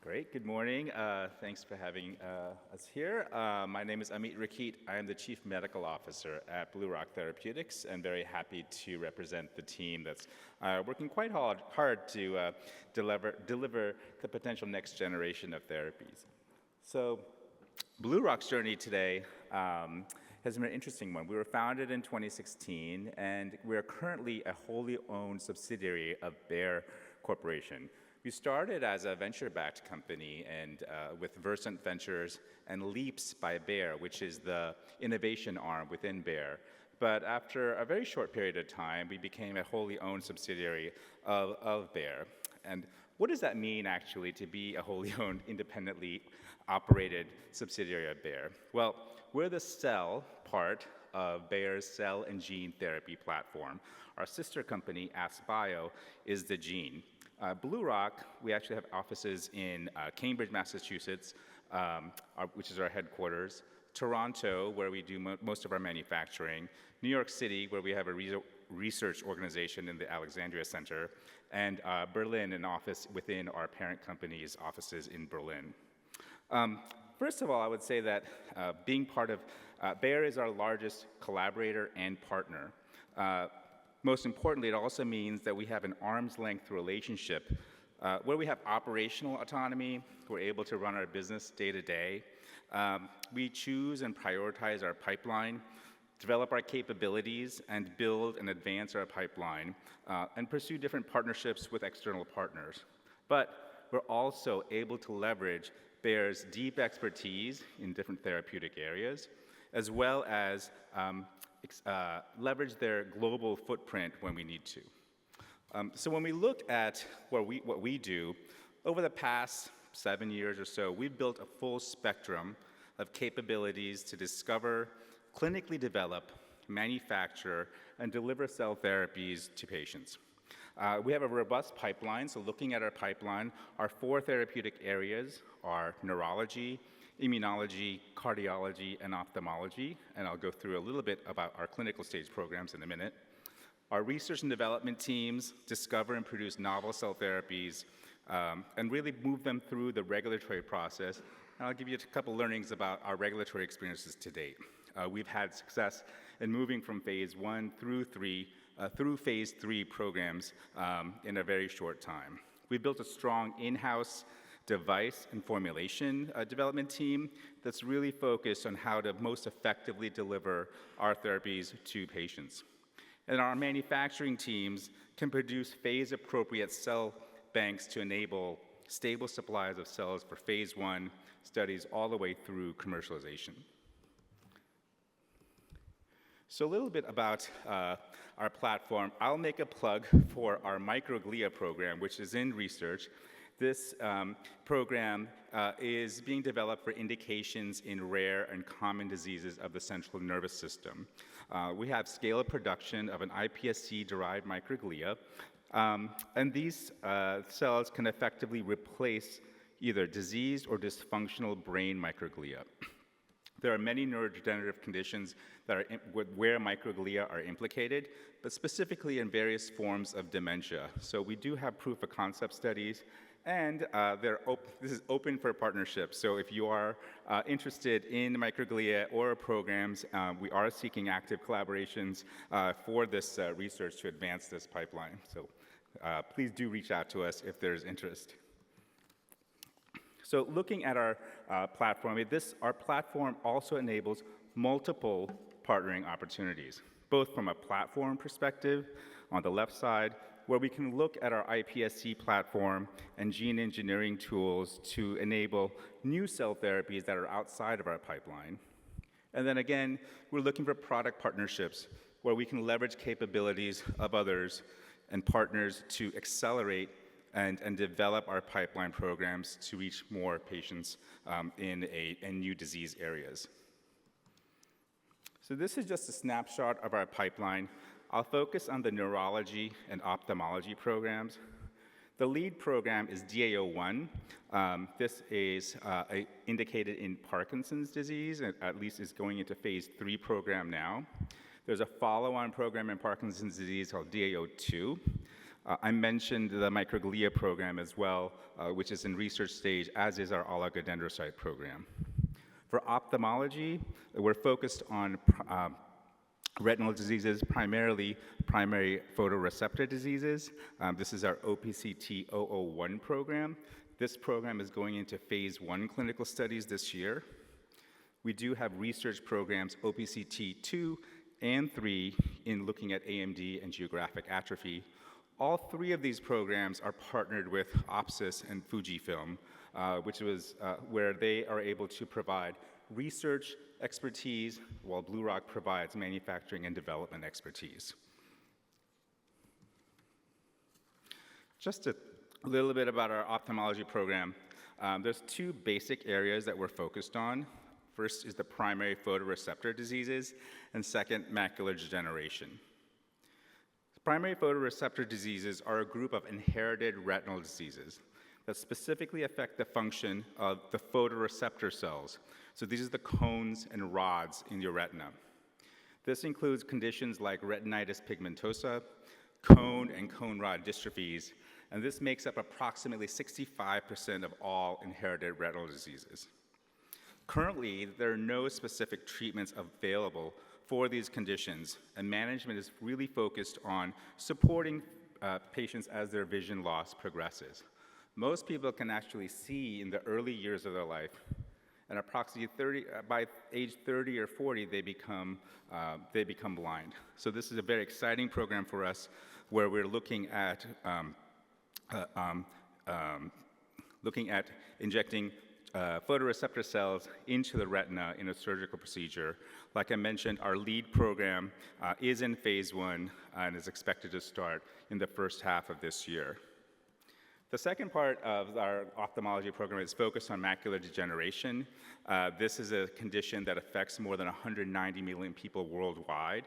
Great, good morning. Thanks for having us here. My name is Amit Rakhit. I am the Chief Medical Officer at BlueRock Therapeutics and very happy to represent the team that's working quite hard to deliver the potential next generation of therapies. So BlueRock's journey today has been an interesting one. We were founded in 2016 and we're currently a wholly owned subsidiary of Bayer Corporation. We started as a venture-backed company and with Versant Ventures and Leaps by Bayer, which is the innovation arm within Bayer. But after a very short period of time, we became a wholly owned subsidiary of Bayer. And what does that mean, actually, to be a wholly owned, independently operated subsidiary of Bayer? Well, we're the cell part of Bayer's cell and gene therapy platform. Our sister company, AskBio, is the gene. BlueRock, we actually have offices in Cambridge, Massachusetts, which is our headquarters, Toronto, where we do most of our manufacturing, New York City, where we have a research organization in the Alexandria Center, and Berlin, an office within our parent company's offices in Berlin. First of all, I would say that being part of Bayer is our largest collaborator and partner. Most importantly, it also means that we have an arm's length relationship where we have operational autonomy. We're able to run our business day to day. We choose and prioritize our pipeline, develop our capabilities, and build and advance our pipeline, and pursue different partnerships with external partners. But we're also able to leverage Bayer's deep expertise in different therapeutic areas, as well as leverage their global footprint when we need to. So when we look at what we do, over the past 7 years or so, we've built a full spectrum of capabilities to discover, clinically develop, manufacture, and deliver cell therapies to patients. We have a robust pipeline, so looking at our pipeline, our 4 therapeutic areas are neurology, immunology, cardiology, and ophthalmology, and I'll go through a little bit about our clinical stage programs in a minute. Our research and development teams discover and produce novel cell therapies and really move them through the regulatory process. And I'll give you a couple learnings about our regulatory experiences to date. We've had success in moving from phase 1 through phase 3 programs in a very short time. We built a strong in-house device and formulation development team that's really focused on how to most effectively deliver our therapies to patients. And our manufacturing teams can produce phase-appropriate cell banks to enable stable supplies of cells for phase 1 studies all the way through commercialization. So a little bit about our platform. I'll make a plug for our microglia program, which is in research. This program is being developed for indications in rare and common diseases of the central nervous system. We have scale of production of an iPSC-derived microglia, and these cells can effectively replace either diseased or dysfunctional brain microglia. There are many neurodegenerative conditions that where microglia are implicated, but specifically in various forms of dementia. So we do have proof of concept studies, and this is open for partnerships. So if you are interested in microglia or programs, we are seeking active collaborations for this research to advance this pipeline. So please do reach out to us if there's interest. So looking at our platform, our platform also enables multiple partnering opportunities, both from a platform perspective on the left side, where we can look at our iPSC platform and gene engineering tools to enable new cell therapies that are outside of our pipeline. And then again, we're looking for product partnerships where we can leverage capabilities of others and partners to accelerate and develop our pipeline programs to reach more patients in new disease areas. So this is just a snapshot of our pipeline. I'll focus on the neurology and ophthalmology programs. The lead program is DA01. This is indicated in Parkinson's disease, and at least is going into phase 3 program now. There's a follow-on program in Parkinson's disease called DA02. I mentioned the microglia program as well, which is in research stage, as is our oligodendrocyte program. For ophthalmology, we're focused on retinal diseases, primarily primary photoreceptor diseases. This is our OPCT-001 program. This program is going into phase 1 clinical studies this year. We do have research programs, OPCT-2 and 3, in looking at AMD and geographic atrophy. All 3 of these programs are partnered with OPSIS and Fujifilm, which was where they are able to provide research expertise while BlueRock provides manufacturing and development expertise. Just a little bit about our ophthalmology program. There's 2 basic areas that we're focused on. First is the primary photoreceptor diseases, and second, macular degeneration. Primary photoreceptor diseases are a group of inherited retinal diseases that specifically affect the function of the photoreceptor cells. So these are the cones and rods in your retina. This includes conditions like retinitis pigmentosa, cone and cone rod dystrophies, and this makes up approximately 65% of all inherited retinal diseases. Currently, there are no specific treatments available for these conditions, and management is really focused on supporting patients as their vision loss progresses. Most people can actually see in the early years of their life, and approximately by age 30 or 40, they become blind. So this is a very exciting program for us, where we're looking at injecting photoreceptor cells into the retina in a surgical procedure. Like I mentioned, our lead program is in phase 1 and is expected to start in the first half of this year. The second part of our ophthalmology program is focused on macular degeneration. This is a condition that affects more than 190 million people worldwide.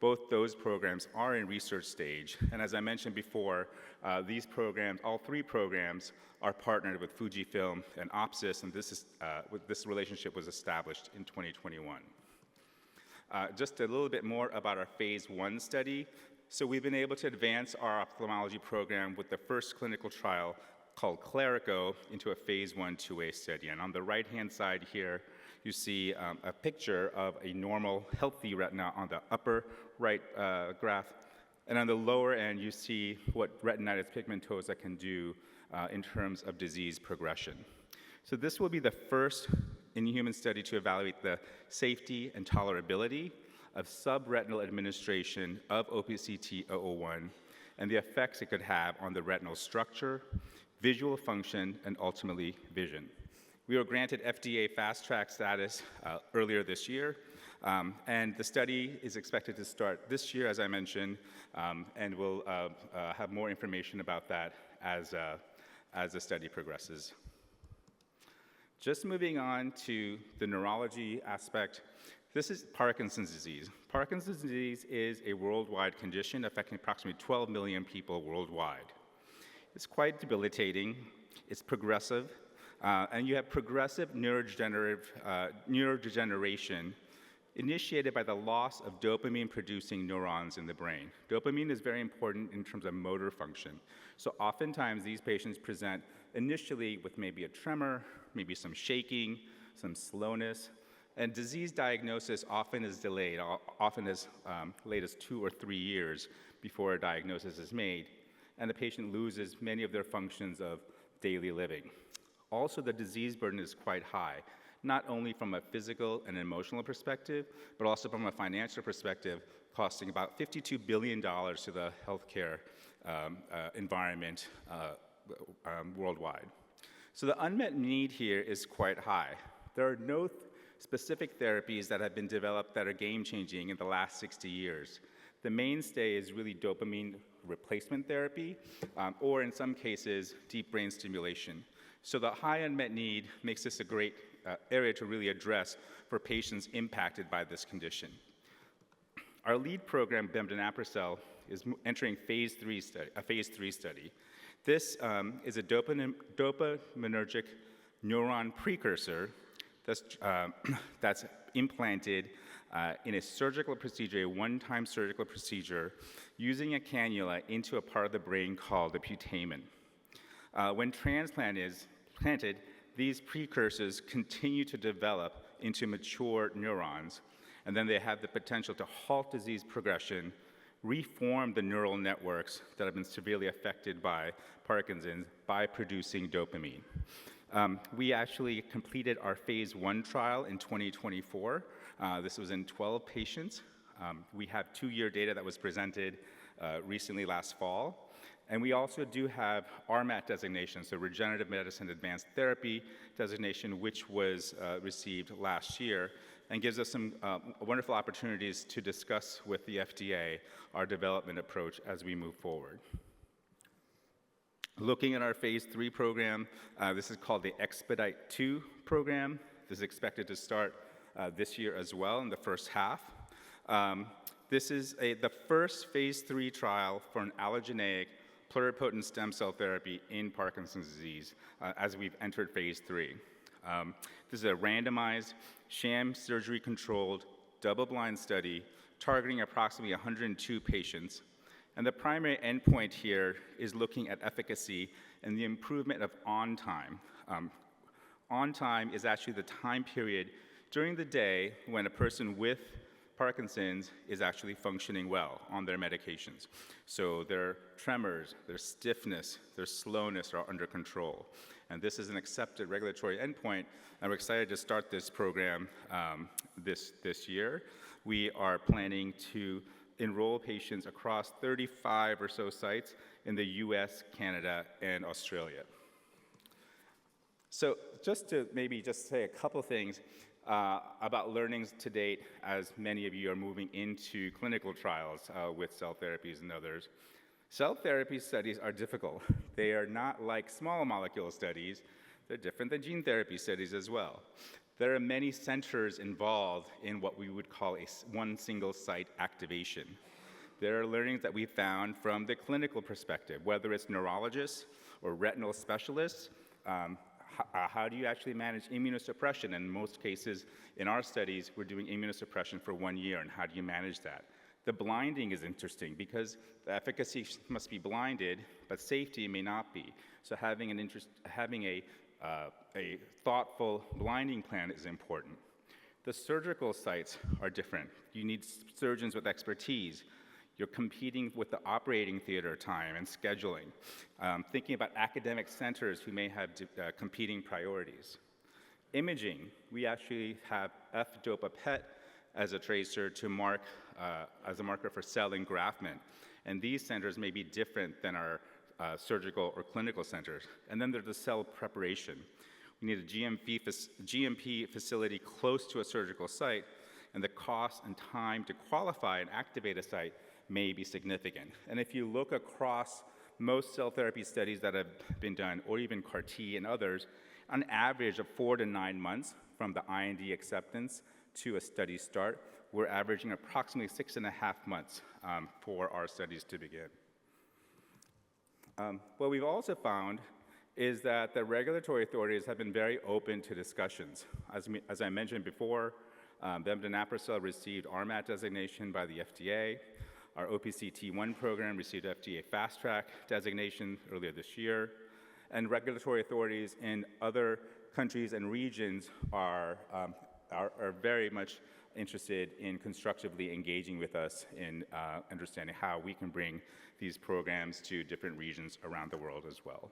Both those programs are in research stage, and as I mentioned before, these programs, all 3 programs, are partnered with Fujifilm and OPSIS, and this relationship was established in 2021. Just a little bit more about our phase 1 study. So we've been able to advance our ophthalmology program with the first clinical trial called Clerico into a phase 1/2A study. And on the right-hand side here, you see a picture of a normal, healthy retina on the upper right graph. And on the lower end, you see what retinitis pigmentosa can do in terms of disease progression. So this will be the first in-human study to evaluate the safety and tolerability of subretinal administration of OPCT-001 and the effects it could have on the retinal structure, visual function, and ultimately vision. We were granted FDA Fast Track status earlier this year, and the study is expected to start this year, as I mentioned, and we'll have more information about that as the study progresses. Just moving on to the neurology aspect, this is Parkinson's disease. Parkinson's disease is a worldwide condition affecting approximately 12 million people worldwide. It's quite debilitating, it's progressive, and you have progressive neurodegeneration initiated by the loss of dopamine-producing neurons in the brain. Dopamine is very important in terms of motor function. So oftentimes these patients present initially with maybe a tremor, maybe some shaking, some slowness, and disease diagnosis often is delayed, often as late as 2 or 3 years before a diagnosis is made, and the patient loses many of their functions of daily living. Also, the disease burden is quite high, not only from a physical and emotional perspective, but also from a financial perspective, costing about $52 billion to the healthcare environment worldwide. So the unmet need here is quite high. There are no specific therapies that have been developed that are game-changing in the last 60 years. The mainstay is really dopamine replacement therapy, or in some cases, deep brain stimulation. So the high unmet need makes this a great area to really address for patients impacted by this condition. Our lead program, Bemdaneprocel, is entering a phase 3 study. This is a dopaminergic neuron precursor that's implanted in a surgical procedure, a one-time surgical procedure, using a cannula into a part of the brain called the putamen. When transplant is planted, these precursors continue to develop into mature neurons, and then they have the potential to halt disease progression, reform the neural networks that have been severely affected by Parkinson's by producing dopamine. We actually completed our phase 1 trial in 2024. This was in 12 patients. We have 2-year data that was presented recently last fall. And we also do have RMAT designation, so Regenerative Medicine Advanced Therapy designation, which was received last year, and gives us some wonderful opportunities to discuss with the FDA our development approach as we move forward. Looking at our phase 3 program, this is called the Expedite 2 program. This is expected to start this year as well in the first half. This is the first phase 3 trial for an allogeneic pluripotent stem cell therapy in Parkinson's disease as we've entered phase 3. This is a randomized, sham surgery-controlled, double-blind study targeting approximately 102 patients. And the primary endpoint here is looking at efficacy and the improvement of on time. On time is actually the time period during the day when a person with Parkinson's is actually functioning well on their medications. So their tremors, their stiffness, their slowness are under control. And this is an accepted regulatory endpoint, and we're excited to start this program this year. We are planning to enroll patients across 35 or so sites in the US, Canada, and Australia. So just to maybe just say a couple things about learnings to date, as many of you are moving into clinical trials with cell therapies and others. Cell therapy studies are difficult. They are not like small molecule studies. They're different than gene therapy studies as well. There are many centers involved in what we would call one single site activation. There are learnings that we found from the clinical perspective, whether it's neurologists or retinal specialists. How do you actually manage immunosuppression? In most cases, in our studies, we're doing immunosuppression for 1 year, and how do you manage that? The blinding is interesting because the efficacy must be blinded, but safety may not be. So having a thoughtful blinding plan is important. The surgical sites are different. You need surgeons with expertise. You're competing with the operating theater time and scheduling. Thinking about academic centers who may have competing priorities. Imaging, we actually have F-dopa PET as a tracer to mark as a marker for cell engraftment. And these centers may be different than our surgical or clinical centers. And then there's the cell preparation. We need a GMP facility close to a surgical site, and the cost and time to qualify and activate a site may be significant. And if you look across most cell therapy studies that have been done, or even CAR-T and others, on average of 4 to 9 months from the IND acceptance to a study start, we're averaging approximately 6.5 months for our studies to begin. What we've also found is that the regulatory authorities have been very open to discussions. As I mentioned before, Bemdaneprocel received RMAT designation by the FDA. Our OPCT1 program received FDA Fast Track designation earlier this year. And regulatory authorities in other countries and regions are very much interested in constructively engaging with us in understanding how we can bring these programs to different regions around the world as well.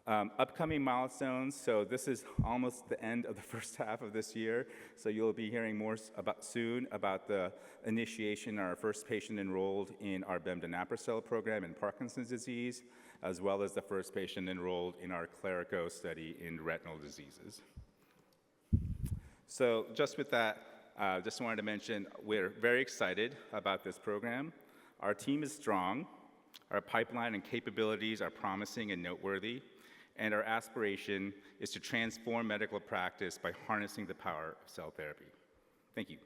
Upcoming milestones, so this is almost the end of the first half of this year, so you'll be hearing more soon about the initiation of our first patient enrolled in our Bemdaneprocel program in Parkinson's disease, as well as the first patient enrolled in our Clerico study in retinal diseases. So just with that, just wanted to mention we're very excited about this program. Our team is strong, our pipeline and capabilities are promising and noteworthy, and our aspiration is to transform medical practice by harnessing the power of cell therapy. Thank you.